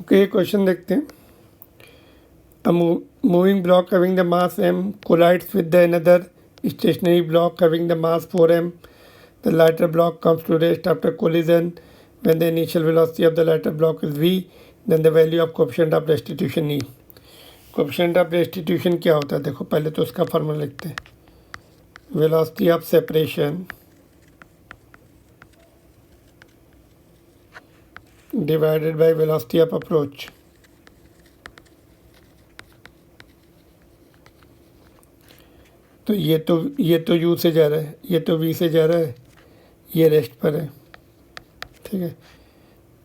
Okay, question देखते हैं. A moving block having the mass m collides with the another stationary block having the mass 4m. The latter block comes to rest after collision. When the initial velocity of the latter block is v, then the value of coefficient of restitution e. Coefficient of restitution क्या होता है? देखो पहले तो उसका formula लिखते हैं. Velocity of separation divided by velocity of approach. तो ये तो u से जा रहा है, ये तो v से जा रहा है, ये रेस्ट पर है. ठीक है,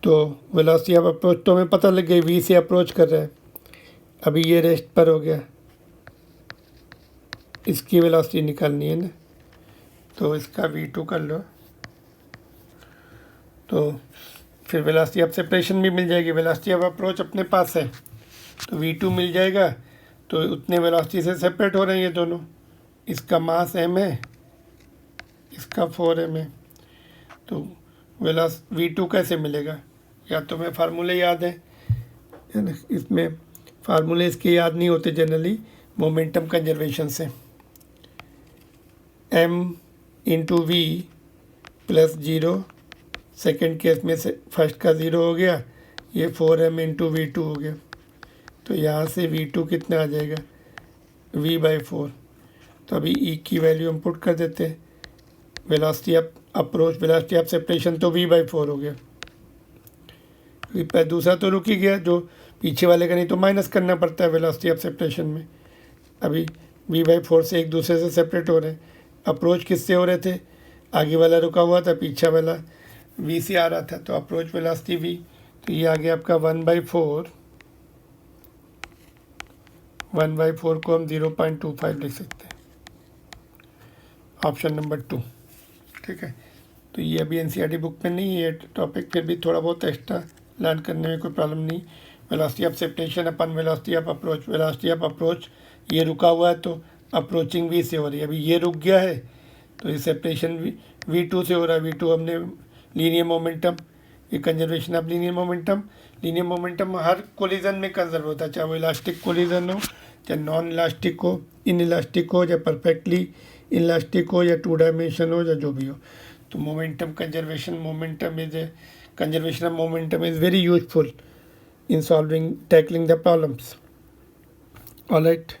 तो वेलोसिटी ऑफ अप्रोच तो हमें पता लग गई, v से अप्रोच कर रहा है. अभी ये रेस्ट पर हो गया, इसकी वेलोसिटी निकालनी है ना, तो इसका v2 कर लो. तो फिर वेलोसिटी ऑफ सेपरेशन भी मिल जाएगी. वेलोसिटी ऑफ अप्रोच अपने पास है तो v2 मिल जाएगा. तो उतने वेलोसिटी से सेपरेट हो रहे हैं ये दोनों. इसका मास m है, इसका 4m है. तो v2 कैसे मिलेगा? या तो मैं फार्मूले याद है ना, इसमें फार्मूले इसके याद नहीं होते जनरली मोमेंटम कंजर्वेशन से. m into V plus 0, second case में से फर्स्ट का 0 हो गया, ये 4m इंटू v2 हो गया. तो यहाँ से v2 कितना आ जाएगा? v/4. तो अभी e की वैल्यू हम पुट कर देते हैं. Velocity of approach, velocity of separation तो v/4 हो गया. दूसरा तो रुक ही गया, जो पीछे वाले का नहीं तो माइनस करना पड़ता है वेलोसिटी ऑफ सेपरेशन में. अभी v/4 से एक दूसरे से सेपरेट हो रहे हैं. अप्रोच किससे हो रहे थे? आगे वाला रुका हुआ था, पीछे वाला v से आ रहा था, तो अप्रोच वेलोसिटी v. तो ये आ गया आपका 1/4. 1/4 को हम 0.25 लिख सकते हैं. Option number 2. ठीक है, तो ये अभी एनसीईआरटी बुक में नहीं है टॉपिक, फिर भी थोड़ा बहुत एक्स्ट्रा लर्न करने में कोई प्रॉब्लम नहीं. Velocity of separation upon velocity of approach. Velocity of approach ये रुका हुआ है तो अप्रोचिंग v से हो रही है. अभी ये रुक गया है तो ये सेपरेशन v2 से हो रहा है. v2 हमने लीनियर मोमेंटम, ये conservation of linear momentum. Linear momentum her collision में कंजर्व होता है, चाहे वो इलास्टिक कोलिजन हो, चाहे नॉन इलास्टिक हो, इन इलास्टिक हो, या परफेक्टली इलास्टिक हो, या 2 डायमेंशन हो, या जो भी हो. तो momentum conservation, conservation of momentum is very useful in tackling the problems. All right.